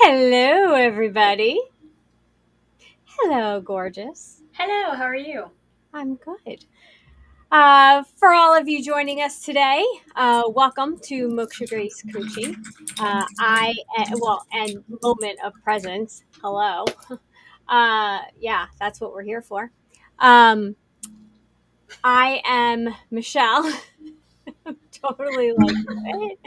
Hello, everybody. Hello, gorgeous. Hello, how are you? I'm good. For all of you joining us today, welcome to Moksha Grace Coaching. And moment of presence. Hello. Yeah, that's what we're here for. Um, I am Michelle. Totally like it.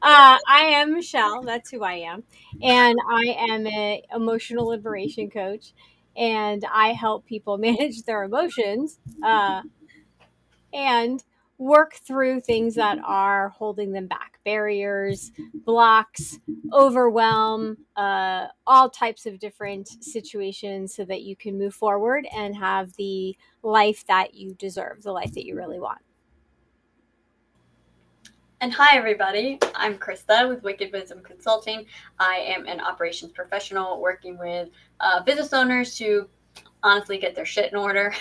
I am Michelle. That's who I am, and I am a emotional liberation coach, and I help people manage their emotions and work through things that are holding them back, barriers, blocks, overwhelm, all types of different situations, so that you can move forward and have the life that you deserve, the life that you really want. And hi, everybody. I'm Krista with Wicked Wisdom Consulting. I am an operations professional working with business owners to honestly get their shit in order,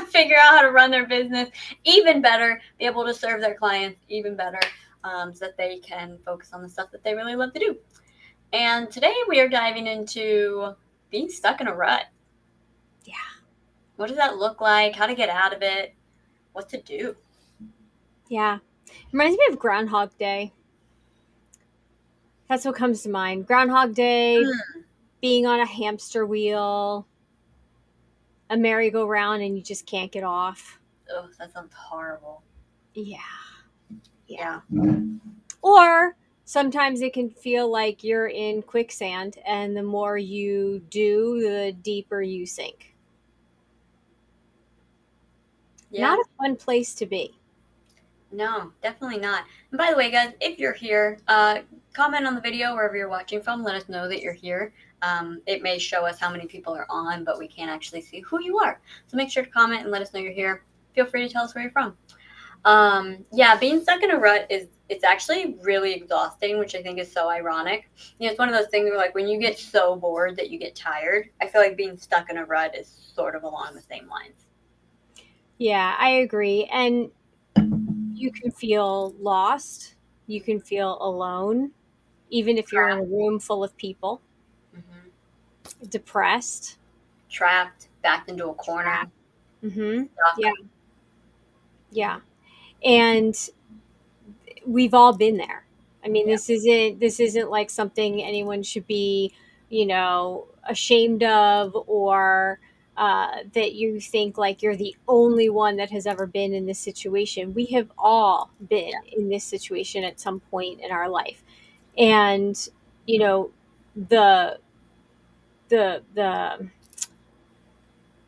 figure out how to run their business even better, be able to serve their clients even better, so that they can focus on the stuff that they really love to do. And today we are diving into being stuck in a rut. Yeah. What does that look like? How to get out of it? What to do? Yeah. Reminds me of Groundhog Day. That's what comes to mind. Groundhog Day, being on a hamster wheel, a merry-go-round, and you just can't get off. Oh, that sounds horrible. Yeah. Yeah. Yeah. Or sometimes it can feel like you're in quicksand, and the more you do, the deeper you sink. Yeah. Not a fun place to be. No, definitely not. And by the way, guys, if you're here, comment on the video wherever you're watching from. Let us know that you're here. It may show us how many people are on, but we can't actually see who you are. So make sure to comment and let us know you're here. Feel free to tell us where you're from. Yeah, being stuck in a rut it's actually really exhausting, which I think is so ironic. It's one of those things where like when you get so bored that you get tired. I feel like being stuck in a rut is sort of along the same lines. Yeah, I agree. And you can feel lost. You can feel alone, even if you're in a room full of people, Hmm. depressed, Trapped, backed into a corner, trapped. Mm-hmm. Yeah. stuck. Yeah. And we've all been there. I mean, Yeah. this isn't like something anyone should be, ashamed of, or that you think like you're the only one that has ever been in this situation. We have all been in this situation at some point in our life, and you know, the the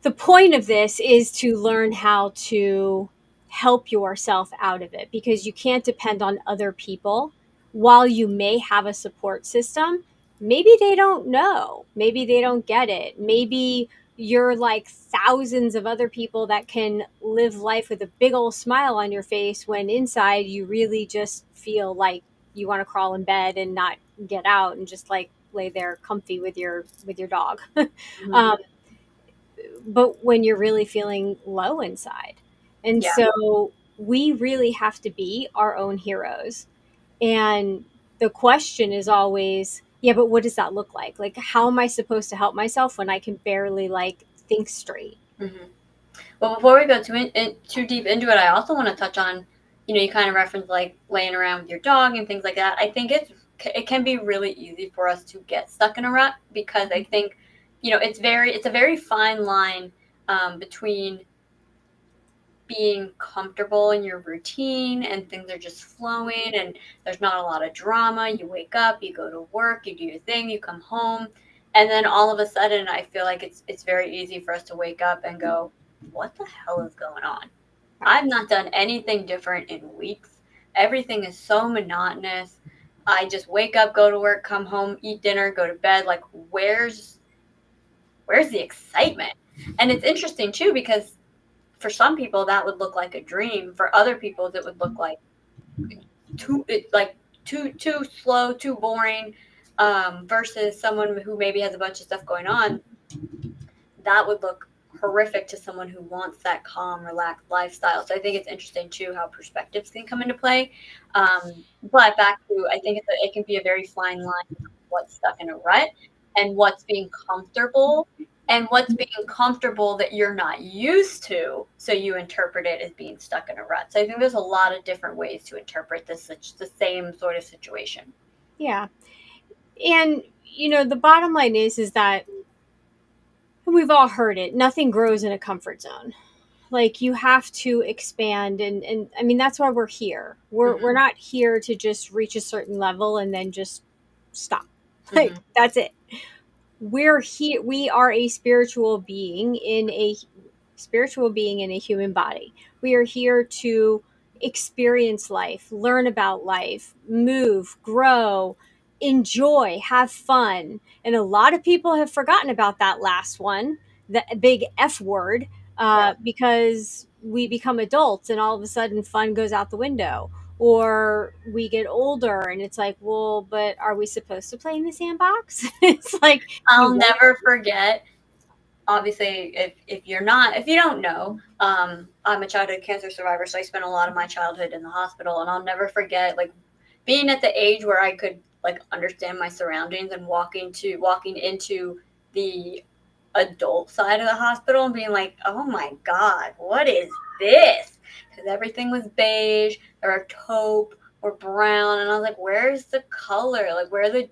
the point of this is to learn how to help yourself out of it, because you can't depend on other people. While you may have a support system, maybe they don't know, maybe they don't get it, maybe you're like thousands of other people that can live life with a big old smile on your face, when inside you really just feel like you want to crawl in bed and not get out and just like lay there comfy with your dog. Hmm. um, but when you're really feeling low inside. And Yeah. so we really have to be our own heroes. And the question is always, yeah, but what does that look like? Like, how am I supposed to help myself when I can barely like think straight? Hmm. Well, before we go too deep into it, I also want to touch on, you kind of reference like laying around with your dog and things like that. I think it can be really easy for us to get stuck in a rut because I think, it's a very fine line between being comfortable in your routine and things are just flowing and there's not a lot of drama. You wake up, you go to work, you do your thing, you come home, and then all of a sudden I feel like it's very easy for us to wake up and go, what the hell is going on? Right. I've not done anything different in weeks. Everything is so monotonous. I just wake up, go to work, come home, eat dinner, go to bed. Like where's the excitement? And it's interesting too because for some people that would look like a dream. For other people, that would look like too slow, too boring. Versus someone who maybe has a bunch of stuff going on, that would look horrific to someone who wants that calm, relaxed lifestyle. So I think it's interesting too how perspectives can come into play. But back to, I think it can be a very fine line between what's stuck in a rut and what's being comfortable and what's being comfortable that you're not used to, so you interpret it as being stuck in a rut. So I think there's a lot of different ways to interpret this, the same sort of situation. Yeah. And the bottom line is that we've all heard it. Nothing grows in a comfort zone. Like, you have to expand, and I mean, that's why we're here. We're Hmm. not here to just reach a certain level and then just stop. Like, Hmm. that's it. We're here, we are a spiritual being in a human body. We are here to experience life, learn about life, move, grow, enjoy, have fun. And a lot of people have forgotten about that last one, the big F word, Yeah. because we become adults and all of a sudden fun goes out the window. Or we get older and it's like, well, but are we supposed to play in the sandbox? It's like, you I'll want. never forget, obviously, if you're not, if you don't know, I'm a childhood cancer survivor, so I spent a lot of my childhood in the hospital, and I'll never forget, like, being at the age where I could, like, understand my surroundings and walking into the adult side of the hospital and being like, oh my god, what is this? Because everything was beige or taupe or brown, and I was like, where's the color? Like, where's the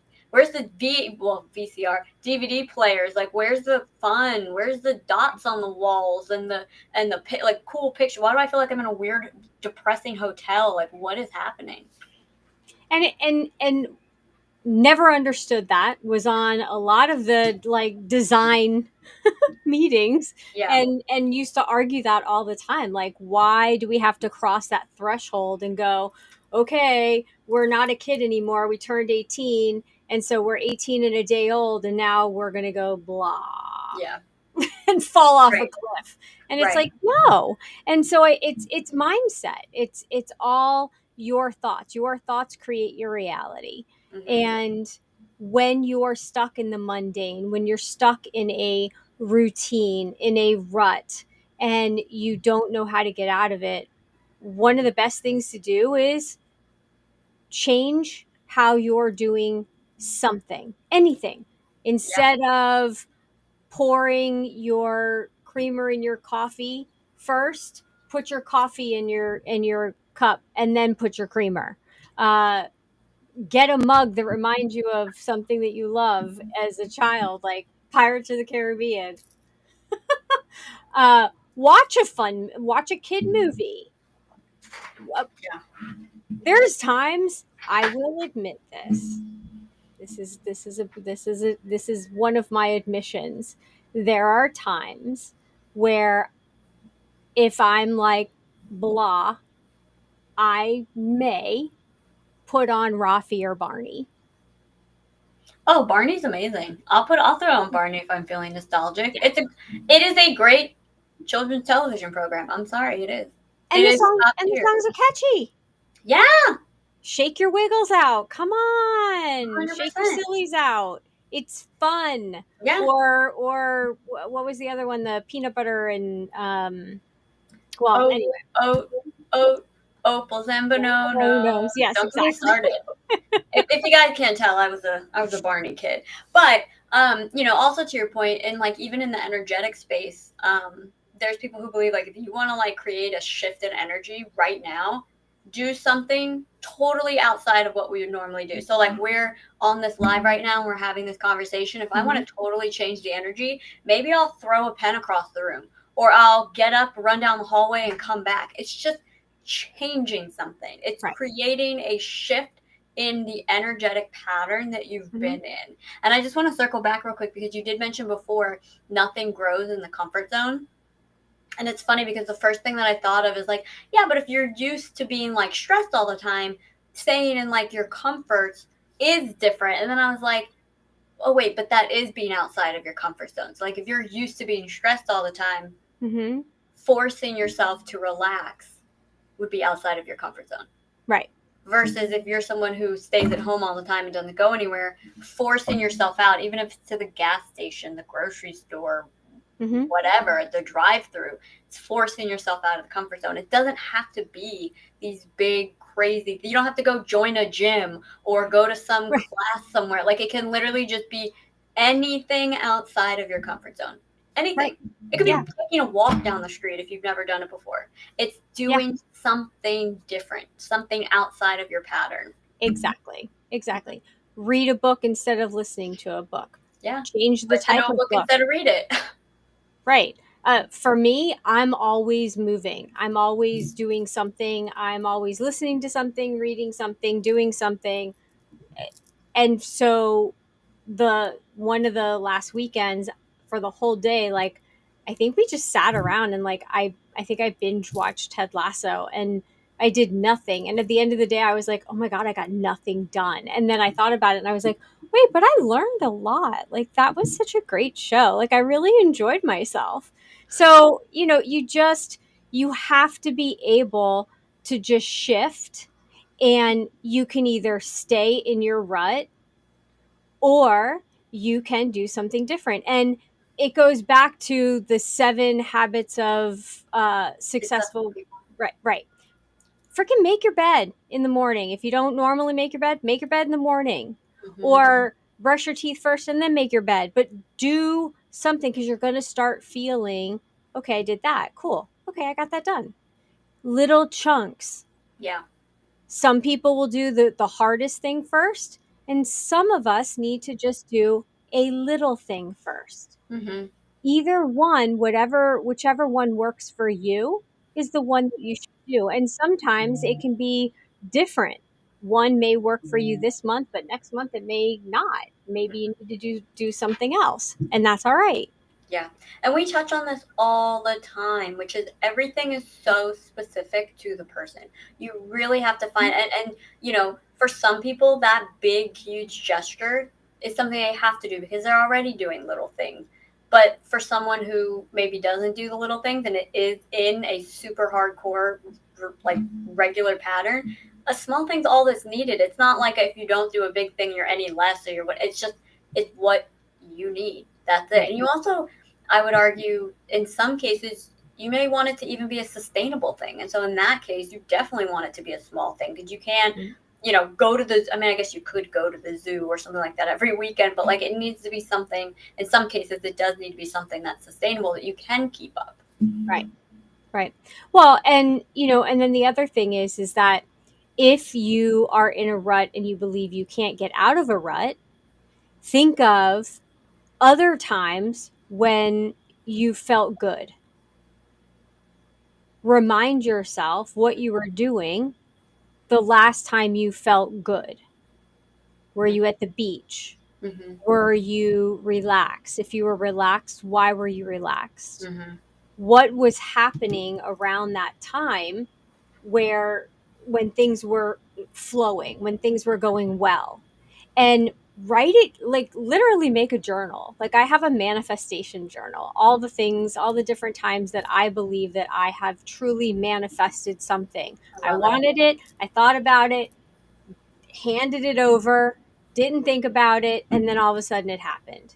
VCR DVD players? Like, where's the fun? Where's the dots on the walls and the like cool picture? Why do I feel like I'm in a weird, depressing hotel? Like, what is happening? And never understood that, was on a lot of the like design meetings, Yeah, and used to argue that all the time, like, why do we have to cross that threshold and go, okay, we're not a kid anymore, we turned 18, and so we're 18 and a day old, and now we're going to go blah yeah, and fall off a right, cliff. And it's right. like, no. And so it's mindset. It's all your thoughts. Your thoughts create your reality. Hmm. And when you're stuck in the mundane, when you're stuck in a routine, in a rut, and you don't know how to get out of it, one of the best things to do is change how you're doing something, anything. Yeah. Instead of pouring your creamer in your coffee first, put your coffee in your cup and then put your creamer. uh, get a mug that reminds you of something that you love as a child, like Pirates of the Caribbean. Watch a kid movie. Uh, Yeah. there's times, I will admit this, this is one of my admissions. There are times where, if I'm like blah, I may put on Rafi or Barney. Oh, Barney's amazing. I'll throw on Barney if I'm feeling nostalgic. Yeah. It is a great children's television program. I'm sorry, it is. It And is top the tier. songs are catchy. Yeah, Shake your wiggles out. Come on. Shake your 100%. sillies out. It's fun. Yeah. Or what was the other one? The peanut butter and well, Oh, anyway. oh, oh, Opal Zambano, Who no. knows? Yes, Don't get me exactly. started. If you guys can't tell, I was a Barney kid. But also to your point, and like even in the energetic space, there's people who believe like if you want to like create a shift in energy right now, do something totally outside of what we would normally do. So like we're on this live right now and we're having this conversation. If I want Hmm. to totally change the energy, maybe I'll throw a pen across the room or I'll get up, run down the hallway and come back. It's just changing something. It's Right. creating a shift in the energetic pattern that you've Hmm. been in. And I just want to circle back real quick because you did mention before nothing grows in the comfort zone. And it's funny because the first thing that I thought of is like, yeah, but if you're used to being like stressed all the time, staying in like your comforts is different. And then I was like, oh, wait, but that is being outside of your comfort zone. So, like, if you're used to being stressed all the time, Hmm. forcing yourself to relax would be outside of your comfort zone. Right. Versus if you're someone who stays at home all the time and doesn't go anywhere, forcing yourself out, even if it's to the gas station, the grocery store, Hmm. whatever, the drive through, it's forcing yourself out of the comfort zone. It doesn't have to be these big, crazy, you don't have to go join a gym or go to some Right. class somewhere. Like it can literally just be anything outside of your comfort zone. Anything. Right. It could Yeah. be taking a walk down the street if you've never done it before. It's Yeah. doing something different, something outside of your pattern. Exactly. Exactly. Read a book instead of listening to a book. Yeah. Change the Listen type to a of book book. instead of read it. Right. For me, I'm always moving. I'm always doing something. I'm always listening to something, reading something, doing something. And so the one of the last weekends for the whole day, like I think we just sat around and like I think I binge watched Ted Lasso and I did nothing. And at the end of the day I was like, "Oh my god, I got nothing done." And then I thought about it and I was like, "Wait, but I learned a lot. Like that was such a great show. Like I really enjoyed myself." So, you have to be able to just shift, and you can either stay in your rut or you can do something different. And it goes back to the 7 habits of Successful successful. people. Right, right. Freaking make your bed in the morning. If you don't normally make your bed in the morning, Hmm. or brush your teeth first and then make your bed. But do something, because you're going to start feeling, okay, I did that. Cool. Okay, I got that done. Little chunks. Yeah. Some people will do the hardest thing first, and some of us need to just do a little thing first. Hmm. Either one, whichever one works for you, is the one that you should do. And sometimes it can be different. One may work for you this month, but next month it may not. Maybe you need to do something else, and that's all right. Yeah. And we touch on this all the time, which is everything is so specific to the person. You really have to find, and for some people, that big, huge gesture is something they have to do because they're already doing little things. But for someone who maybe doesn't do the little things and it is in a super hardcore, like regular pattern, a small thing's all that's needed. It's not like if you don't do a big thing, you're any less or you're what. It's what you need. That's it. Right. And you also, I would argue, in some cases, you may want it to even be a sustainable thing. And so in that case, you definitely want it to be a small thing because you can, go to the, I mean, I guess you could go to the zoo or something like that every weekend, but like it needs to be something, in some cases, it does need to be something that's sustainable that you can keep up. Right. Right. Well, and then the other thing is that if you are in a rut and you believe you can't get out of a rut, think of other times when you felt good. Remind yourself what you were doing the last time you felt good. Were you at the beach? Mm-hmm. Were you relaxed? If you were relaxed, why were you relaxed? Mm-hmm. What was happening around that time where when things were flowing, when things were going well? And write it, like literally make a journal. Like I have a manifestation journal, all the things, all the different times that I believe that I have truly manifested something. I I love it. wanted it, I thought about it, handed it over, didn't think about it, and then all of a sudden it happened.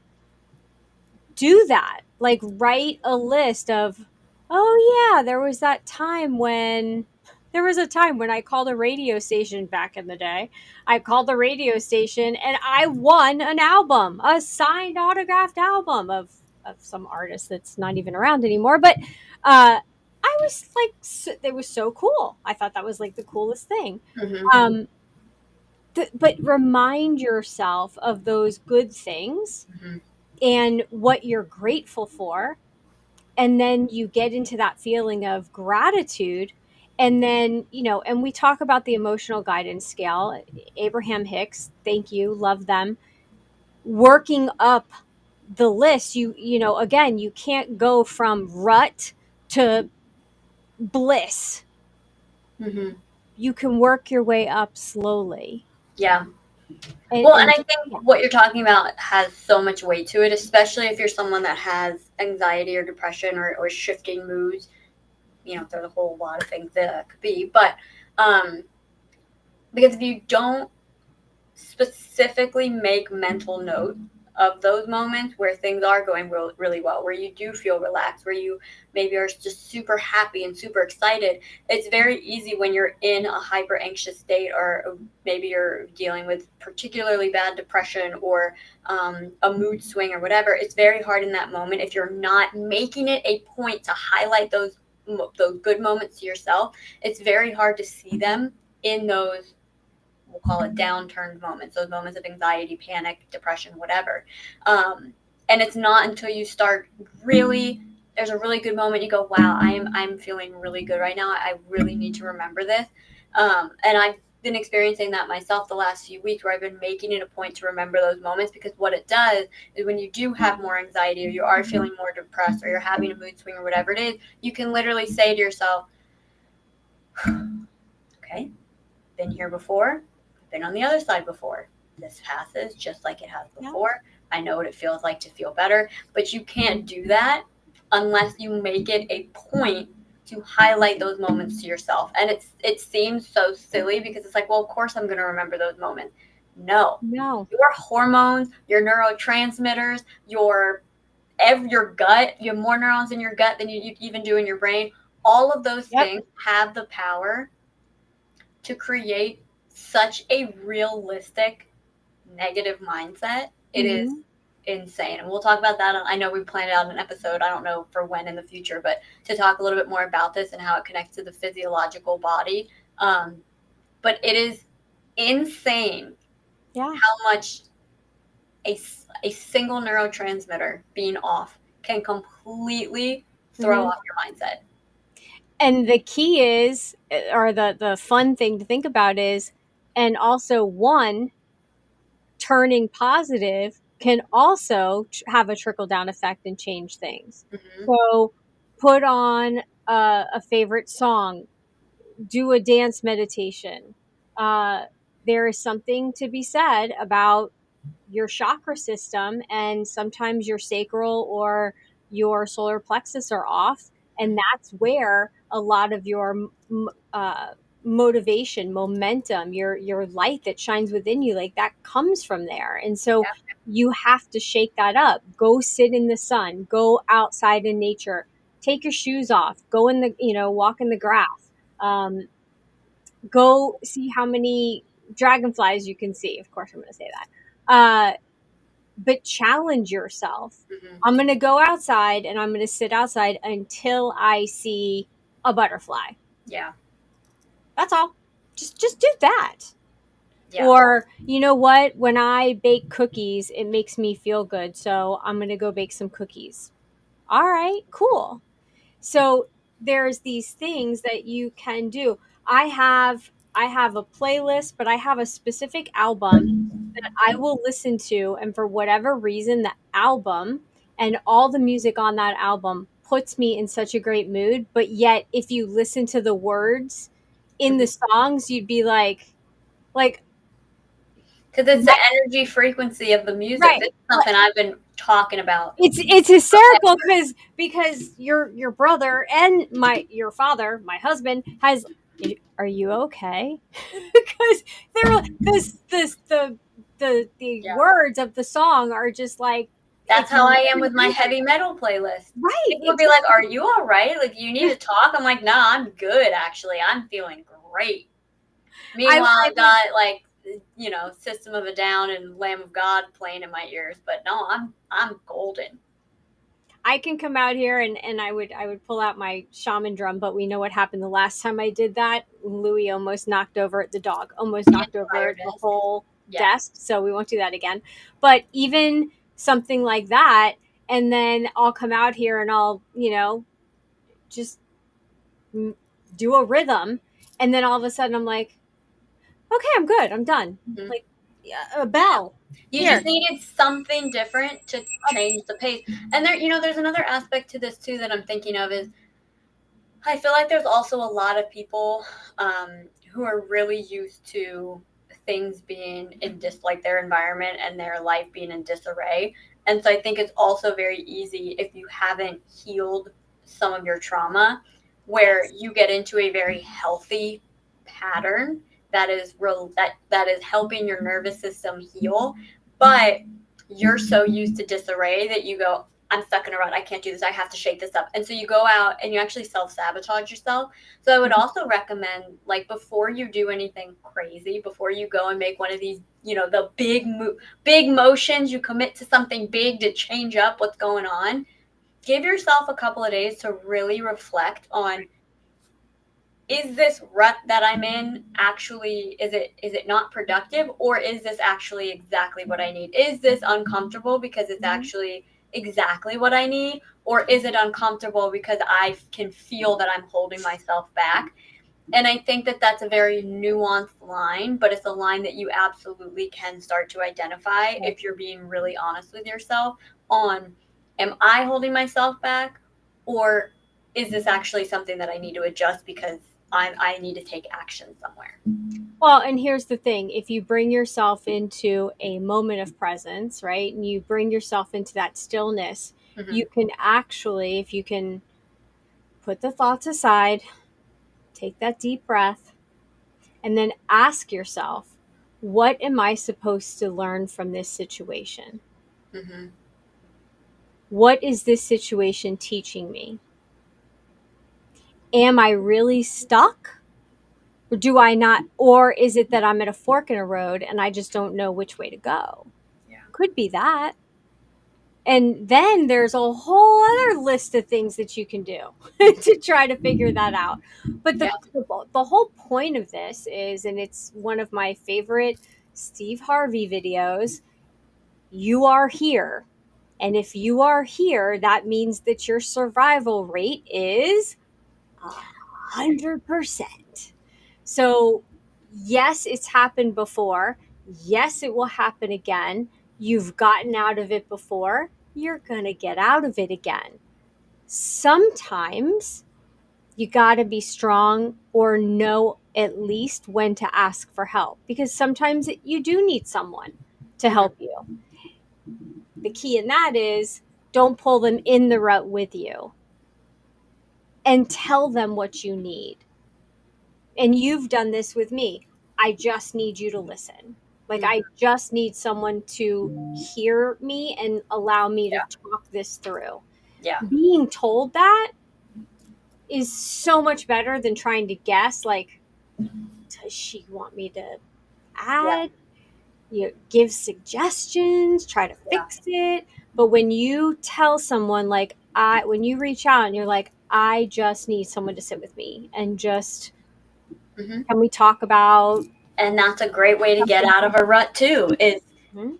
Do that. Like write a list of, oh yeah, there was a time when I called a radio station back in the day. I called the radio station and I won an album, a signed autographed album of some artist that's not even around anymore. But I was like, it was so cool. I thought that was like the coolest thing. Mm-hmm. Um, but remind yourself of those good things Mm-hmm. and what you're grateful for, and then you get into that feeling of gratitude. And then and we talk about the emotional guidance scale. Abraham Hicks, thank you, love them. Working up the list, again, you can't go from rut to bliss. Mm-hmm. You can work your way up slowly. Yeah. and, Well, and and I just, think yeah. what you're talking about has so much weight to it, especially if you're someone that has anxiety or depression or shifting moods. There's a whole lot of things that could be, but um, because if you don't specifically make mental note of those moments where things are going really well, where you do feel relaxed, where you maybe are just super happy and super excited. It's very easy when you're in a hyper anxious state, or maybe you're dealing with particularly bad depression, or a mood swing or whatever. It's very hard in that moment, if you're not making it a point to highlight those good moments to yourself. It's very hard to see them in those, we'll call it downturned moments, those moments of anxiety, panic, depression, whatever. Um, and it's not until you start really, there's a really good moment, you go, wow, I'm feeling really good right now. I really need to remember this. And I've been experiencing that myself the last few weeks, where I've been making it a point to remember those moments, because what it does is, when you do have more anxiety, or you are feeling more depressed, or you're having a mood swing, or whatever it is, you can literally say to yourself, okay, been here before, been on the other side before. This passes just like it has Yeah. before. I know what it feels like to feel better, but you can't do that unless you make it a point to highlight those moments to yourself. And it seems so silly, because it's like, well, of course I'm going to remember those moments. No. No. Your hormones, your neurotransmitters, your gut, you have more neurons in your gut than you even do in your brain. All of those Yep. things have the power to create such a realistic negative mindset. It is Hmm. insane. And we'll talk about that. I know we planned out an episode, I don't know for when in the future, but to talk a little bit more about this and how it connects to the physiological body. But it is insane Yeah. how much a, a single neurotransmitter being off can completely throw Hmm. off your mindset. And the key is, or the fun thing to think about is, and also one turning positive can also have a trickle down effect and change things. Mm-hmm. So put on a favorite song, do a dance meditation. Uh, there is something to be said about your chakra system, and sometimes your sacral or your solar plexus are off, and that's where a lot of your uh, motivation, momentum, your light that shines within you, like that comes from there. And so you have to shake that up. Go sit in the sun, go outside in nature, take your shoes off, go in the, walk in the grass, um, go see how many dragonflies you can see. Of course I'm going to say that. But challenge yourself. Mm-hmm. I'm going to go outside and I'm going to sit outside until I see a butterfly. Yeah. That's all. Just do that. Yeah. Or, you know what? When I bake cookies, it makes me feel good. So I'm going to go bake some cookies. All right, cool. So there's these things that you can do. I have a playlist, but I have a specific album that I will listen to, and for whatever reason the album and all the music on that album puts me in such a great mood, but yet if you listen to the words in the songs, you'd be like Because it's the right, energy frequency of the music. This right. is something I've been talking about. It's hysterical because your brother and your father, my husband, has. Are you okay? Because they're the Yeah. words of the song are just like That's it's how I am really with my heavy metal playlist. right. People would be like, Exactly. "Are you all right? Like, you need to talk?" I'm like, "Nah, I'm good, actually. I'm feeling great." Meanwhile, I I've would got, like, System of a Down and Lamb of God playing in my ears, but no, I'm golden. I can come out here and I would pull out my shaman drum, but we know what happened the last time I did that. Louis almost knocked over the dog, almost The knocked over entire the desk. whole Yeah. desk. So we won't do that again. But even something like that, and then I'll come out here and I'll just mm, do a rhythm, and then all of a sudden I'm like, okay, I'm good, I'm done. Mhm. Like, yeah, a bell You just here. needed something different to change the pace. And there's another aspect to this too that I'm thinking of is, I feel like there's also a lot of people who are really used to things being in like their environment and their life being in disarray. And so I think it's also very easy, if you haven't healed some of your trauma, where Yes. you get into a very healthy pattern that is real, that is helping your nervous system heal. But you're so used to disarray that you go, I'm stuck in a rut. I can't do this. I have to shake this up. And so you go out and you actually self sabotage yourself. So I would also recommend, like, before you do anything crazy, before you go and make one of these, the big motions, you commit to something big to change up what's going on. Give yourself a couple of days to really reflect on, is this rut that I'm in actually, is it not productive, or is this actually exactly what I need? Is this uncomfortable because it's Mhm. actually exactly what I need, or is it uncomfortable because I can feel that I'm holding myself back? And I think that that's a very nuanced line, but it's a line that you absolutely can start to identify Right. if you're being really honest with yourself on, am I holding myself back, or is this actually something that I need to adjust because I need to take action somewhere? Well, and here's the thing, if you bring yourself into a moment of presence, right, and you bring yourself into that stillness, you Hmm. can actually, if you can put the thoughts aside, take that deep breath, and then ask yourself, what am I supposed to learn from this situation? Hmm. What is this situation teaching me? Am I really stuck? Or do I not? Or is it that I'm at a fork in a road and I just don't know which way to go? Yeah. Could be that. And then there's a whole other list of things that you can do to try to figure that out. But Yeah. the whole point of this is, and it's one of my favorite Steve Harvey videos, you are here. And if you are here, that means that your survival rate is 100%. So, yes, it's happened before. Yes, it will happen again. You've gotten out of it before. You're going to get out of it again. Sometimes you got to be strong or know at least when to ask for help, because sometimes you do need someone to Hmm. help you. The key in that is don't pull them in the rut with you, and tell them what you need. And you've done this with me. I just need you to listen. Like, I Hmm. just need someone to hear me and allow me to Yeah. talk this through. Yeah. Being told that is so much better than trying to guess, like, does she want me to Yeah. add, give suggestions, try to Yeah. fix it? But when you tell someone, like, when you reach out and you're like, I just need someone to sit with me and just, Hmm. can we talk about And that's a great way to get something? out of a rut too, is Mhm.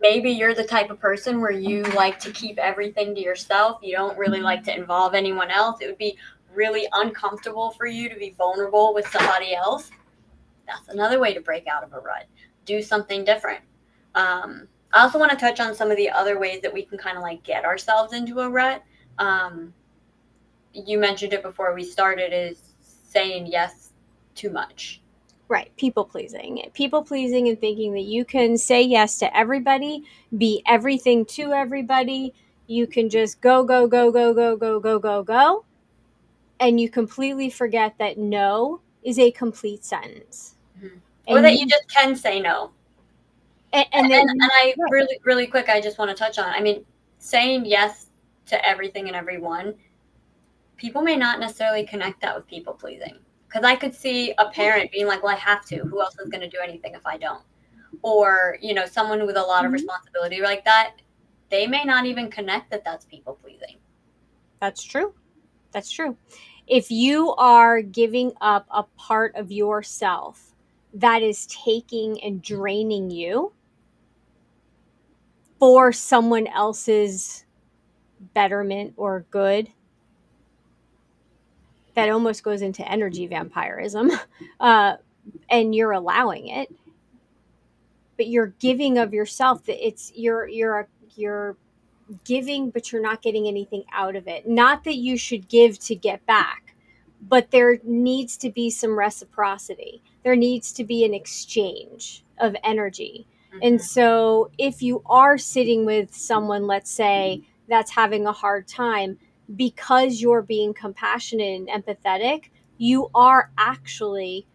maybe you're the type of person where you like to keep everything to yourself. You don't really like to involve anyone else. It would be really uncomfortable for you to be vulnerable with somebody else. That's another way to break out of a rut. Do something different. I also want to touch on some of the other ways that we can kind of like get ourselves into a rut. Um, you mentioned it before we started, is saying yes too much. Right, people pleasing. People pleasing and thinking that you can say yes to everybody, be everything to everybody. You can just go, go, go, go, go, go, go, go, go. And you completely forget that no is a complete sentence. Mhm. Or And that you you, just can say no. and that And you, I right. really, really quick, I just want to touch on, I mean, saying yes to everything and everyone, people may not necessarily connect that with people pleasing. Because I could see a parent being like, well, I have to. Who else is going to do anything if I don't? Or, someone with a lot of Mhm. responsibility like that, they may not even connect that that's people pleasing. That's true. That's true. If you are giving up a part of yourself that is taking and draining you for someone else's betterment or good, that almost goes into energy vampirism, uh, and you're allowing it, but you're giving of yourself. That it's you're giving, but you're not getting anything out of it. Not that you should give to get back, but there needs to be some reciprocity. There needs to be an exchange of energy. And Hmm. so if you are sitting with someone, let's say, that's having a hard time, because you're being compassionate and empathetic, you are actually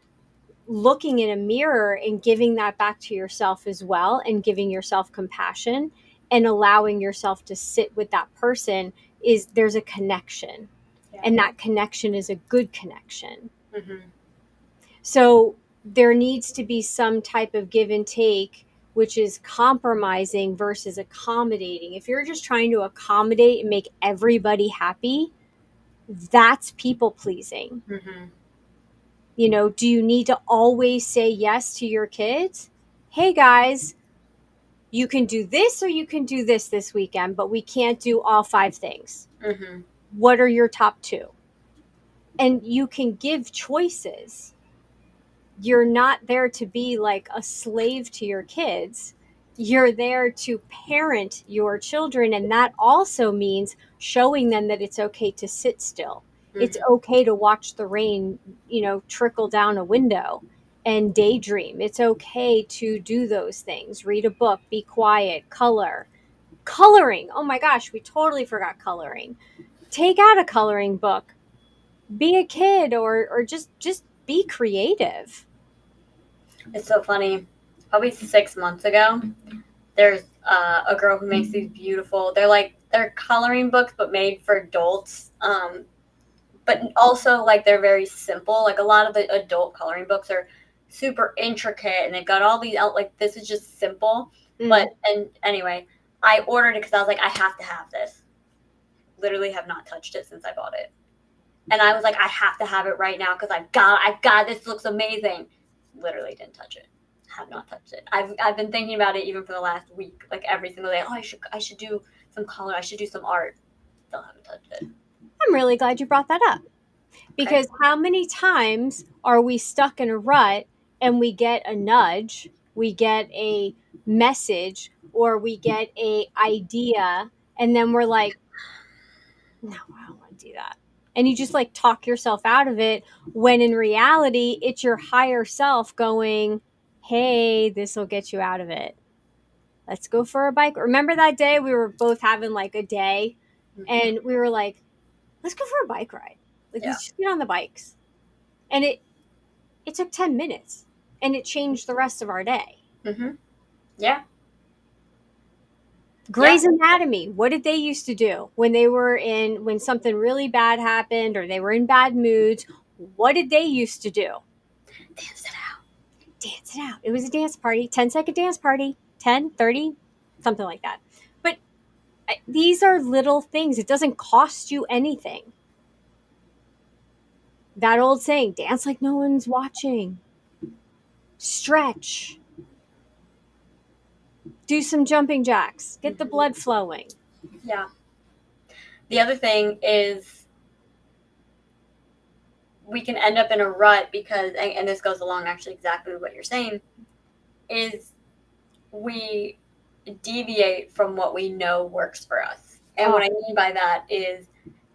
looking in a mirror and giving that back to yourself as well, and giving yourself compassion. and allowing yourself to sit with that person, is there's a connection, Yeah. and that connection is a good connection. Mm-hmm. So there needs to be some type of give and take, which is compromising versus accommodating. If you're just trying to accommodate and make everybody happy, that's people pleasing. Mm-hmm. Do you need to always say yes to your kids? Hey guys, you can do this or you can do this weekend, but we can't do all five things. Mm-hmm. What are your top two? And you can give choices. You're not there to be like a slave to your kids. You're there to parent your children. And that also means showing them that it's okay to sit still. It's Mm-hmm. okay to watch the rain, trickle down a window and daydream. It's okay to do those things. Read a book, be quiet, color. Coloring. Oh my gosh, we totally forgot coloring. Take out a coloring book. Be a kid, or just be creative. It's so funny. Probably 6 months ago, there's a girl who makes these beautiful. They're coloring books, but made for adults. But also like they're very simple. Like a lot of the adult coloring books are super intricate, and they've got all these out. Like this is just simple. But Mm. and anyway, I ordered it because I was like, I have to have this. Literally have not touched it since I bought it. And I was like, I have to have it right now because I've got this. Looks amazing. Literally didn't touch it. Have not touched it. I've been thinking about it even for the last week, like every single day. Oh, I should do some color. I should do some art. Still haven't touched it. I'm really glad you brought that up, Okay. because how many times are we stuck in a rut and we get a nudge, we get a message, or we get a idea, and then we're like, no, I don't want to do that. And you just like talk yourself out of it, when in reality, it's your higher self going, hey, this will get you out of it. Let's go for a bike. Remember that day we were both having like a day, Mm-hmm. and we were like, let's go for a bike ride. Like, Yeah. let's just get on the bikes. And it took 10 minutes, and it changed the rest of our day. Mm-hmm. Yeah. Yeah. Grey's Anatomy, what did they used to do when something really bad happened or they were in bad moods? What did they used to do? Dance it out. Dance it out. It was a dance party, 10-second dance party, 10, 30, something like that. But these are little things. It doesn't cost you anything. That old saying, dance like no one's watching. Stretch. Do some jumping jacks. Get the Mm-hmm. blood flowing. Yeah. The other thing is we can end up in a rut because, and this goes along actually exactly what you're saying, is we deviate from what we know works for us. And Oh, what I mean by that is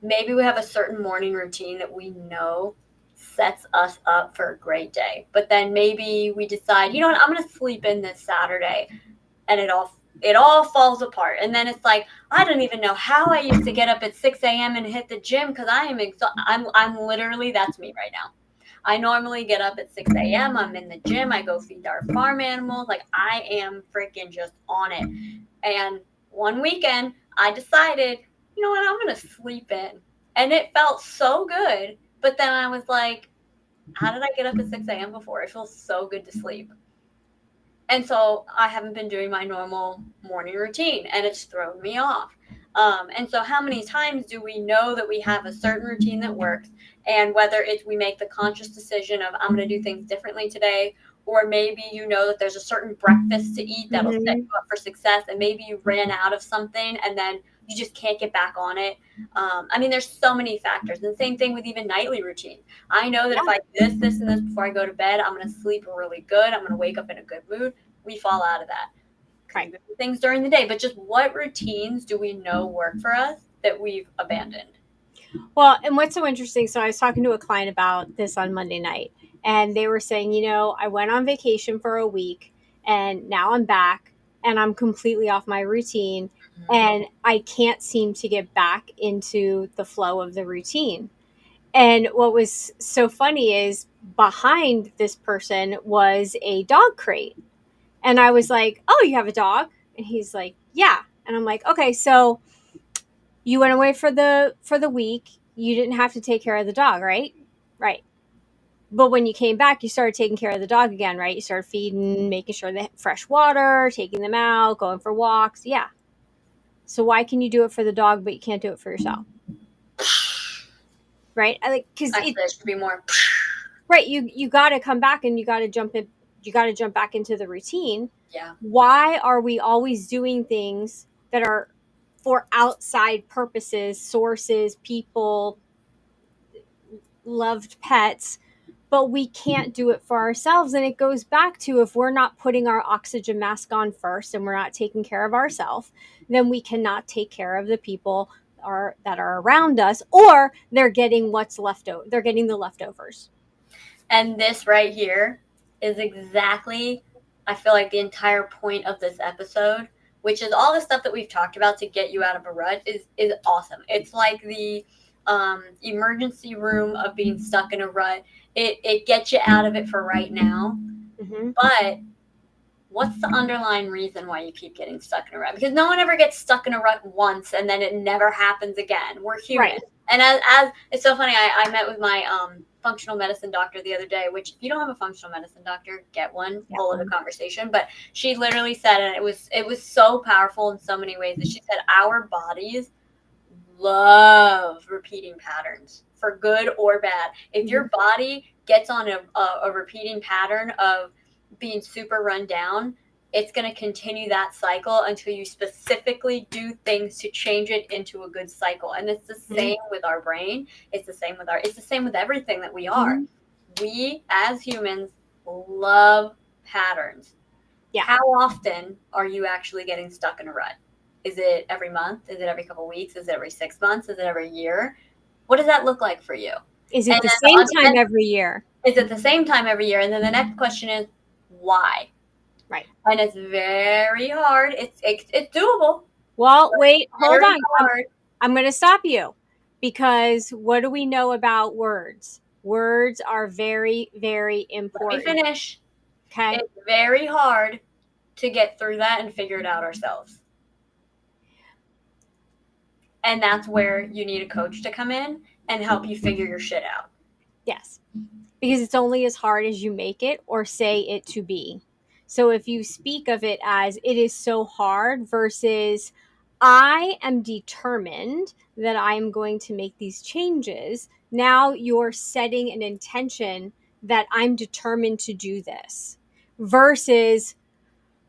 maybe we have a certain morning routine that we know sets us up for a great day. But then maybe we decide, you know what, I'm going to sleep in this Saturday, and it all falls apart. And then it's like, I don't even know how I used to get up at 6 a.m. and hit the gym because I am I'm literally, that's me right now. I normally get up at 6 a.m. I'm in the gym. I go feed our farm animals. Like I am freaking just on it. And one weekend I decided, you know what, I'm going to sleep in. And it felt so good. But then I was like, how did I get up at 6 a.m. before? It feels so good to sleep. And so I haven't been doing my normal morning routine, and it's thrown me off. And so, how many times do we know that we have a certain routine that works? And whether it's we make the conscious decision of, I'm going to do things differently today, or maybe you know that there's a certain breakfast to eat that'll set mm-hmm. you up for success, and maybe you ran out of something and then you just can't get back on it. I mean, there's so many factors. And same thing with even nightly routine. I know that if Yeah. I do this, and this before I go to bed, I'm going to sleep really good. I'm going to wake up in a good mood. We fall out of that. Right. Things during the day, but just what routines do we know work for us that we've abandoned? Well, and what's so interesting, so I was talking to a client about this on Monday night, and they were saying, I went on vacation for a week, and now I'm back, and I'm completely off my routine, Mm-hmm. and I can't seem to get back into the flow of the routine. And what was so funny is behind this person was a dog crate. And I was like, "Oh, you have a dog?" And he's like, "Yeah." And I'm like, okay, so you went away for the week. You didn't have to take care of the dog, right? Right. But when you came back, you started taking care of the dog again, right? You started feeding, making sure they had fresh water, taking them out, going for walks. Yeah. So why can you do it for the dog, but you can't do it for yourself? Right? I like because Actually, it there should be more. right. You got to come back and you got to jump in. You got to jump back into the routine. Yeah. Why are we always doing things that are for outside purposes, sources, people, loved pets, but we can't do it for ourselves? And it goes back to, if we're not putting our oxygen mask on first and we're not taking care of ourselves, then we cannot take care of the people that are around us, or they're getting what's left over. They're getting the leftovers. And this right here is exactly, I feel like, the entire point of this episode, which is all the stuff that we've talked about to get you out of a rut is awesome. It's like the emergency room of being stuck in a rut. It gets you out of it for right now, Mm-hmm. but what's the underlying reason why you keep getting stuck in a rut? Because no one ever gets stuck in a rut once and then it never happens again. We're human. Right. And as it's so funny, I met with my functional medicine doctor the other day, which, if you don't have a functional medicine doctor, get one, Yeah. whole other conversation. But she literally said, and it was so powerful in so many ways, that she said our bodies love repeating patterns, for good or bad. If your body gets on a repeating pattern of being super run down, it's going to continue that cycle until you specifically do things to change it into a good cycle. And it's the Mm-hmm. same with our brain. It's the same with everything that we are. Mm-hmm. We as humans love patterns. Yeah. How often are you actually getting stuck in a rut? Is it every month? Is it every couple of weeks? Is it every 6 months? Is it every year? What does that look like for you? Is And it the same then time every year? is it the same time every year? And then the next question is why? Right. And it's very hard. It's doable, Well, but wait, hold very on. hard. I'm going to stop you, because what do we know about words? Words are very, very Let me important. finish. Okay. It's very hard to get through that and figure it out ourselves. And that's where you need a coach to come in and help you figure your shit out. Yes. Because it's only as hard as you make it or say it to be. So if you speak of it as it is so hard versus I am determined that I'm going to make these changes, now you're setting an intention that I'm determined to do this, versus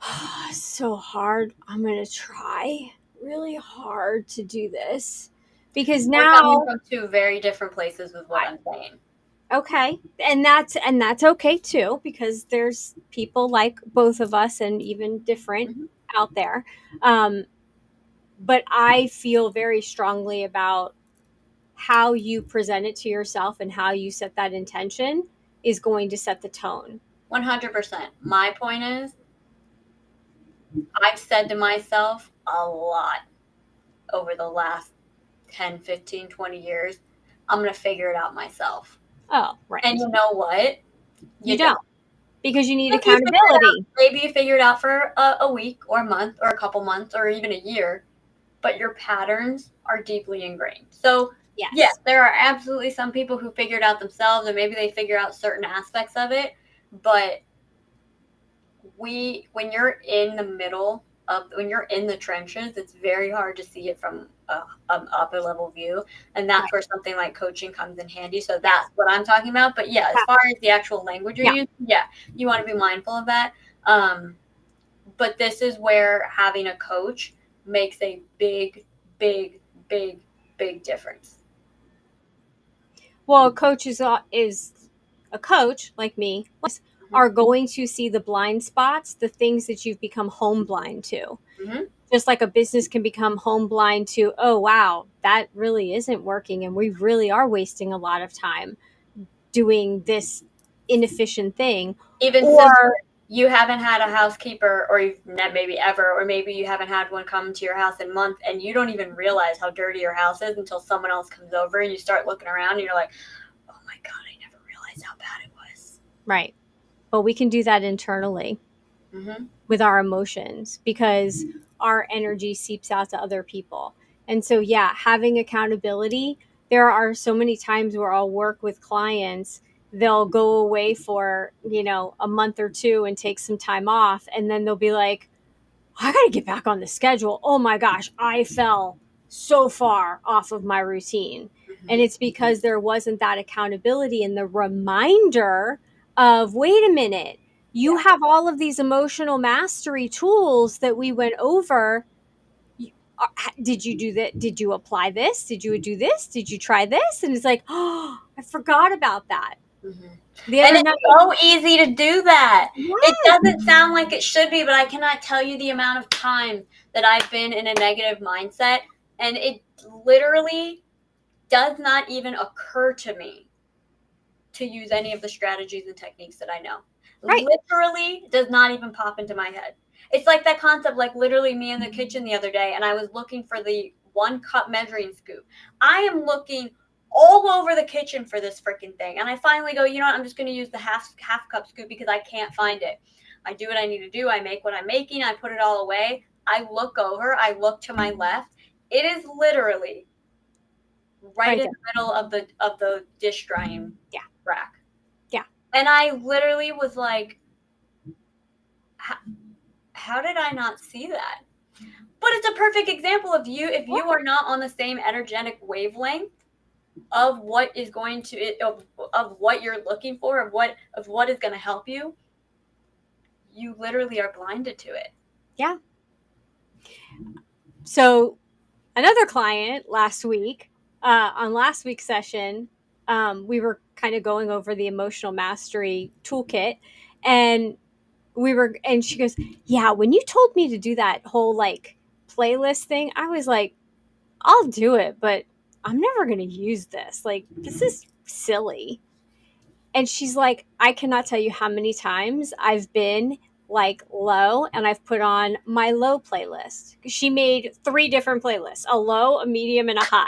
oh, it's so hard. I'm going to try really hard to do this. Because We're coming now, from two very different places with what I'm saying. okay, and that's okay too, because there's people like both of us and even different Mm-hmm. out there. Um, but I feel very strongly about how you present it to yourself and how you set that intention is going to set the tone. 100%. My point is, I've said to myself a lot over the last 10, 15, 20 years, I'm going to figure it out myself. Oh, And right. you know what? You You don't. don't, because you need Maybe you figure it out. accountability. Maybe you figure it out for a week or a month or a couple months or even a year, but your patterns are deeply ingrained. So, yes, Yes. there are absolutely some people who figure it out themselves, and maybe they figure out certain aspects of it, but when you're in the middle of, when you're in the trenches, it's very hard to see it from an upper level view, and that's Right. where something like coaching comes in handy. So that's what I'm talking about. But yeah, as far as the actual language you're Yeah. using, yeah, you want to be mindful of that. But this is where having a coach makes a big, big, big, big difference. Well, a coach is a coach like me Mm-hmm. are going to see the blind spots, the things that you've become home blind to. Mm-hmm. Just like a business can become home blind to, oh wow, that really isn't working, and we really are wasting a lot of time doing this inefficient thing. Even simpler, Or you haven't had a housekeeper, or you've not maybe ever, or maybe you haven't had one come to your house in months, and you don't even realize how dirty your house is until someone else comes over and you start looking around and you're like, oh my God, I never realized how bad it was. right. But we can do that internally Mm-hmm. with our emotions, because our energy seeps out to other people. And so, yeah, having accountability, there are so many times where I'll work with clients, they'll go away for, a month or two and take some time off. And then they'll be like, I got to get back on the schedule. Oh my gosh, I fell so far off of my routine. And Mhm. it's because there wasn't that accountability and the reminder of, wait a minute, you Yeah. have all of these emotional mastery tools that we went over. Did you do that? Did you apply this? Did you do this? Did you try this? And it's like, oh, I forgot about that. Mhm. The And other it's night, so easy to do that. It yes, doesn't sound like it should be, but I cannot tell you the amount of time that I've been in a negative mindset, and it literally does not even occur to me to use any of the strategies and techniques that I know. right. Literally does not even pop into my head. It's like that concept, like literally me in the kitchen the other day, and I was looking for the 1 cup measuring scoop. I am looking all over the kitchen for this freaking thing. And I finally go, you know what, I'm just gonna use the half cup scoop because I can't find it. I do what I need to do, I make what I'm making, I put it all away. I look over, I look to my left. It is literally right Right in there. the middle of the dish drying Yeah. rack. Yeah. And I literally was like, how did I not see that? But it's a perfect example of you, if you are not on the same energetic wavelength of what is going to, of what you're looking for, of what is going to help you, you literally are blinded to it. Yeah. So another client last week, on last week's session, we were kind of going over the emotional mastery toolkit, and and she goes, yeah, when you told me to do that whole like playlist thing, I was like, I'll do it, but I'm never going to use this. Like, this is silly. And she's like, I cannot tell you how many times I've been like low and I've put on my low playlist. She made 3 different playlists, a low, a medium, and a high.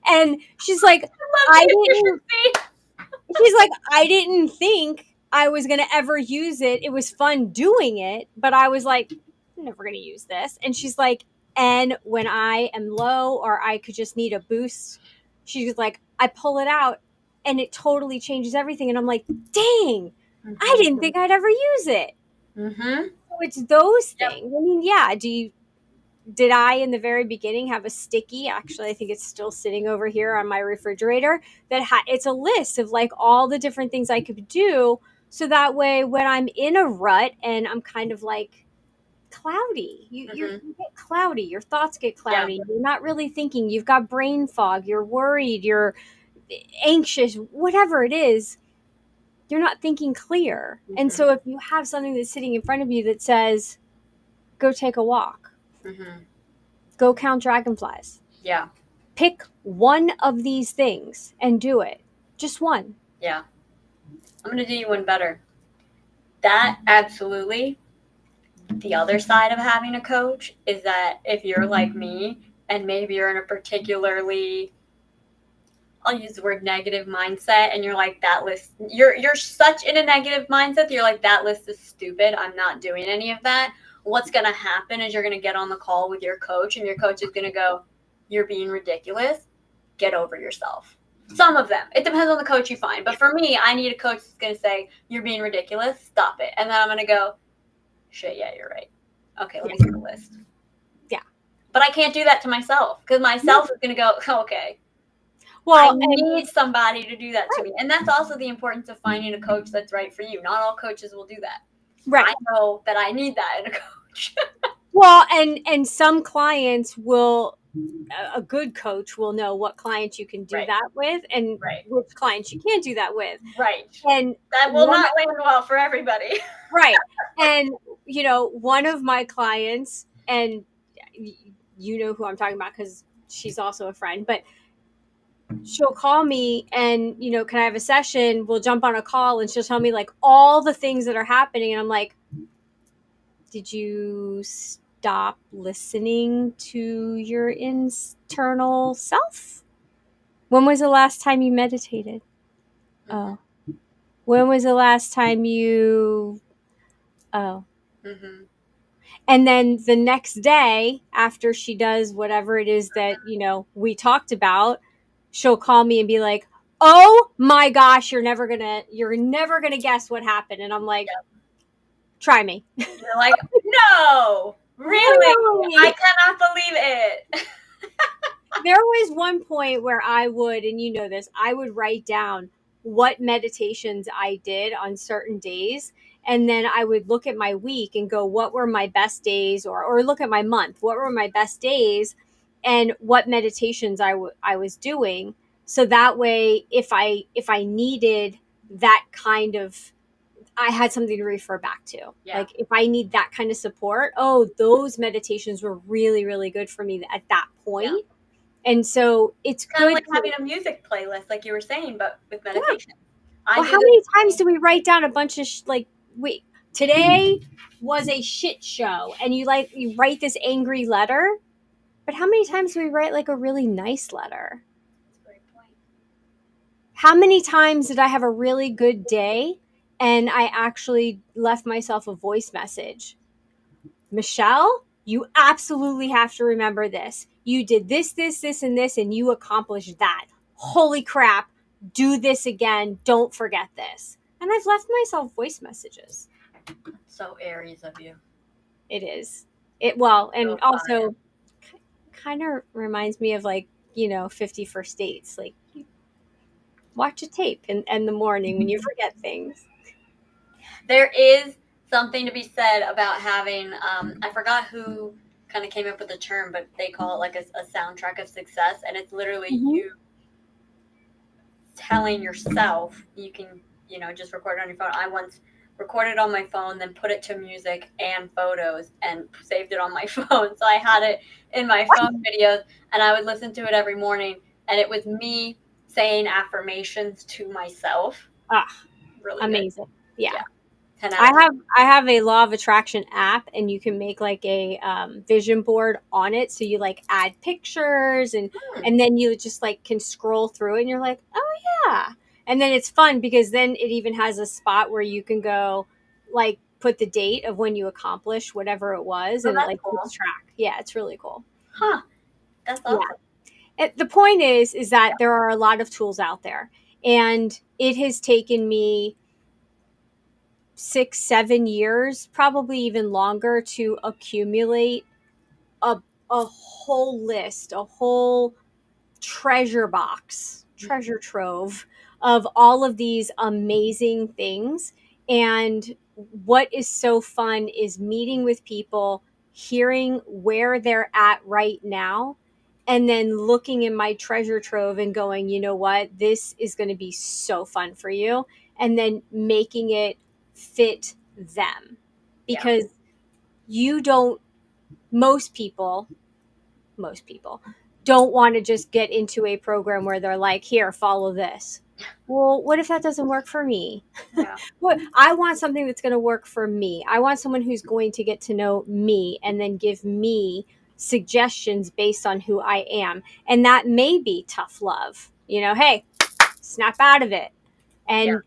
And she's like, I love I the didn't, efficiency. she's like, I didn't think I was going to ever use it. It was fun doing it, but I was like, I'm never going to use this. And she's like, and when I am low or I could just need a boost, she's like, I pull it out and it totally changes everything. And I'm like, dang, I Mm-hmm. didn't think I'd ever use it. Mm-hmm. So it's those Yep. things. I mean, yeah, did I in the very beginning have a sticky? Actually, I think it's still sitting over here on my refrigerator. It's a list of like all the different things I could do, so that way when I'm in a rut and I'm kind of like cloudy, Mm-hmm. you get cloudy, your thoughts get Yeah. cloudy. You're not really thinking. You've got brain fog. You're worried. You're anxious. Whatever it is, you're not thinking clear. And Mm-hmm. so if you have something that's sitting in front of you that says, "Go take a walk," Mm-hmm. "Go count dragonflies," Yeah. pick one of these things and do it. Just one. Yeah. I'm gonna do you one better. That absolutely, the other side of having a coach is that if you're like me and maybe you're in a particularly, I'll use the word negative mindset, and you're like, that list, you're such in a negative mindset that you're like, that list is stupid, I'm not doing any of that. What's going to happen is you're going to get on the call with your coach, and your coach is going to go, you're being ridiculous, get over yourself. Some of them, it depends on the coach you find, but for me, I need a coach that's going to say, you're being ridiculous, stop it. And then I'm going to go, shit, yeah, you're right. Okay, let Yeah. me see the list. Yeah. But I can't do that to myself, because myself is going to go, okay, I Well, and need somebody to do that to right, me. And that's also the importance of finding a coach that's right for you. Not all coaches will do that. I right. know that I need that in a coach. Well, and some clients will, a good coach will know what clients you can do Right, that with and right, which clients you can't do that with. right. And That will one not land well for everybody. right. And one of my clients, and you know who I'm talking about because she's also a friend, but she'll call me and, can I have a session? We'll jump on a call and she'll tell me like all the things that are happening. And I'm like, did you stop listening to your internal self? When was the last time you meditated? Mm-hmm, Oh, when was the last time you, oh, mm-hmm. And then the next day, after she does whatever it is that, we talked about, she'll call me and be like, "Oh my gosh, you're never gonna guess what happened." And I'm like, Yep. "Try me." You're like, no, really? I Really? cannot believe it. There was one point where I would, and you know this, I would write down what meditations I did on certain days. And then I would look at my week and go, what were my best days? Or look at my month, what were my best days? And what meditations I was doing. So that way, if I needed that kind of, I had something to refer back to. Yeah. Like if I need that kind of support, oh, those meditations were really, really good for me at that Yeah. point. And so it's Kind of good like to, having a music playlist, like you were saying, but with yeah. meditation. I Well, do how the many times same. do we write down a bunch of like, wait, today was a shit show, and you write this angry letter, but how many times do we write like a really nice letter? That's a great point. How many times did I have a really good day and I actually left myself a voice message? Michelle, you absolutely have to remember this. You did this, this, this, and this, and you accomplished that. Holy crap. Do this again. Don't forget this. And I've left myself voice messages. So Aries of you. It is. Well, So and fire. also kind of reminds me of like, 50 First Dates. Like, watch a tape in the morning when you forget things. There is something to be said about having, I forgot who kind of came up with the term, but they call it like a soundtrack of success. And it's literally Mm-hmm. you telling yourself you can, just record it on your phone. I once recorded on my phone, then put it to music and photos and saved it on my phone. So I had it in my phone videos and I would listen to it every morning. And it was me saying affirmations to myself. Ah, Really good. amazing. Yeah. Yeah. 10 out I of 10. have I have a law of attraction app, and you can make like a vision board on it. So you like add pictures, and Hmm. and then you just like can scroll through it, and you're like, oh yeah. And then it's fun because then it even has a spot where you can go, like, put the date of when you accomplished whatever it was, Oh, and it that's like keeps cool. track. Yeah, it's really cool. Huh. That's Yeah. awesome. The point is that there are a lot of tools out there, and it has taken me 6, 7 years, probably even longer, to accumulate a, a whole list, a whole treasure trove of all of these amazing things. And what is so fun is meeting with people, hearing where they're at right now, and then looking in my treasure trove and going, you know what, this is going to be so fun for you. And then making it fit them. Yeah. Because you don't, most people, most people don't want to just get into a program where they're like, here, follow this. Well, what if that doesn't work for me? Yeah. What, I want something that's going to work for me. I want someone who's going to get to know me and then give me suggestions based on who I am. And that may be tough love. Hey, snap out of it. Yeah. And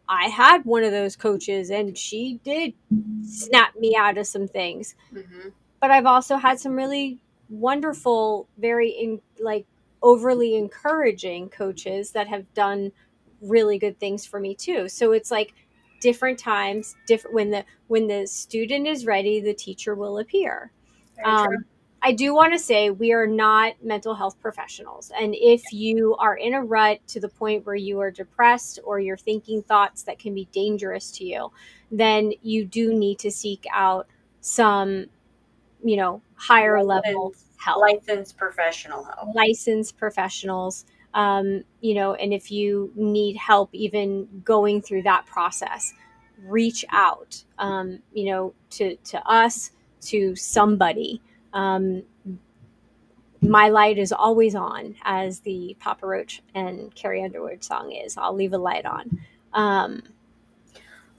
I had one of those coaches, and she did snap me out of some things. Mm-hmm. But I've also had some really wonderful, like, overly encouraging coaches that have done really good things for me too. So it's like different times, different, when the student is ready, the teacher will appear. Very true. I do want to say we are not mental health professionals. And if you are in a rut to the point where you are depressed or you're thinking thoughts that can be dangerous to you, then you do need to seek out some, higher level Licensed, help, licensed professional help. licensed professionals. And if you need help even going through that process, reach out, to us, to somebody. Um, my light is always on, as the Papa Roach and Carrie Underwood song is. I'll leave a light on. Um,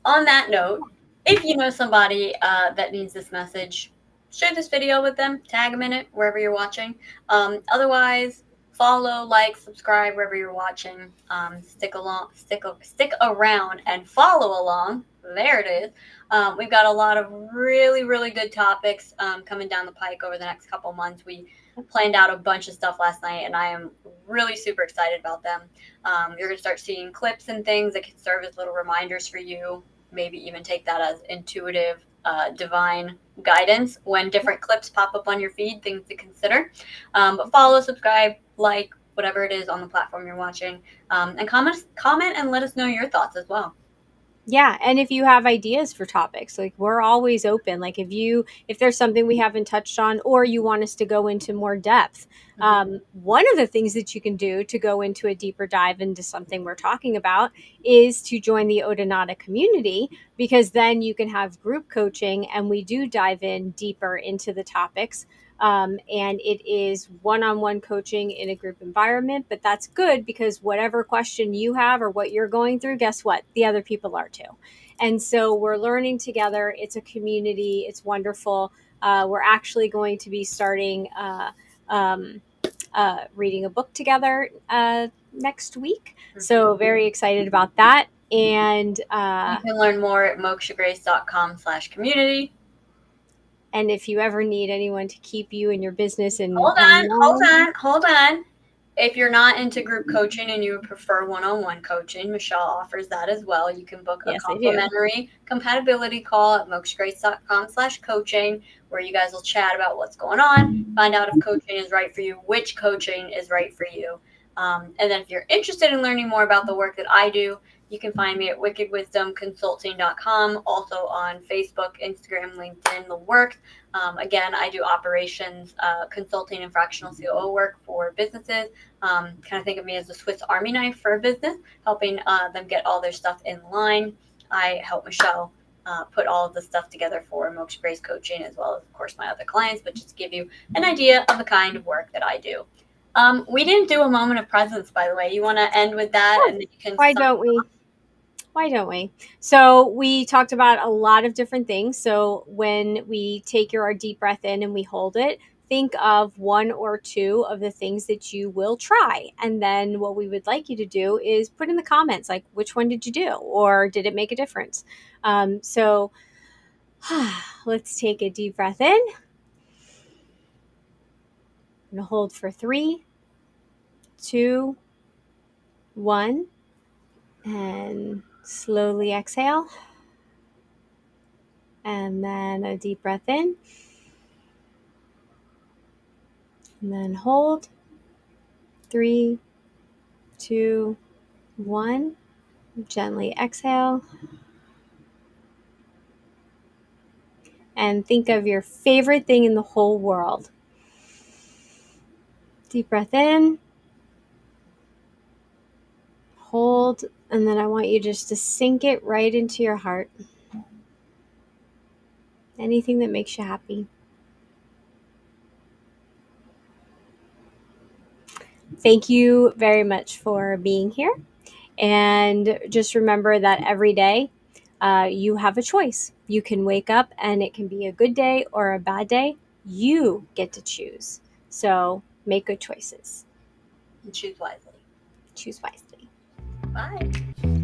On that note, if you know somebody that needs this message, share this video with them, tag them in it wherever you're watching. Otherwise, follow, like, subscribe wherever you're watching. Stick around and follow along There it is. We've got a lot of really, really good topics coming down the pike over the next couple months. We planned out a bunch of stuff last night, and I am really super excited about them. You're going to start seeing clips and things that can serve as little reminders for you, maybe even take that as intuitive, divine guidance when different clips pop up on your feed, things to consider. But follow, subscribe, like, whatever it is on the platform you're watching, and comment and let us know your thoughts as well. Yeah, and if you have ideas for topics, like we're always open. Like if there's something we haven't touched on, or you want us to go into more depth, Mm-hmm. one of the things that you can do to go into a deeper dive into something we're talking about is to join the Odonata community, because then you can have group coaching, and we do dive in deeper into the topics. And it is one-on-one coaching in a group environment, but that's good because whatever question you have or what you're going through, guess what? The other people are too. And so we're learning together. It's a community. It's wonderful. We're actually going to be starting um, reading a book together next week. Mm-hmm. So very excited about that. You can learn more at mokshagrace.com/community. And if you ever need anyone to keep you and your business Hold in on, hold line, on, hold on. If you're not into group coaching and you prefer one-on-one coaching, Michelle offers that as well. You can book a yes, I do. complimentary compatibility call at mokshagrace.com/coaching, where you guys will chat about what's going on, find out if coaching is right for you, which coaching is right for you. And then if you're interested in learning more about the work that I do, you can find me at wickedwisdomconsulting.com, also on Facebook, Instagram, LinkedIn, the works. Again, I do operations, consulting, and fractional COO work for businesses. Kind of think of me as a Swiss Army knife for a business, helping them get all their stuff in line. I help Michelle put all of the stuff together for Moksha Grace Coaching, as well as, of course, my other clients, but just to give you an idea of the kind of work that I do. We didn't do a moment of presence, by the way. You want to end with that, Sure. and then you can Why sign don't we? Why don't we? So we talked about a lot of different things. So when we take our deep breath in and we hold it, think of one or two of the things that you will try. And then what we would like you to do is put in the comments, like, which one did you do? Or did it make a difference? So let's take a deep breath in and hold for 3, 2, 1, and slowly exhale. And then a deep breath in. And then hold. 3, 2, 1. Gently exhale. And think of your favorite thing in the whole world. Deep breath in. Hold. And then I want you just to sink it right into your heart. Anything that makes you happy. Thank you very much for being here. And just remember that every day you have a choice. You can wake up and it can be a good day or a bad day. You get to choose. So make good choices. and choose wisely. Choose wisely. Bye.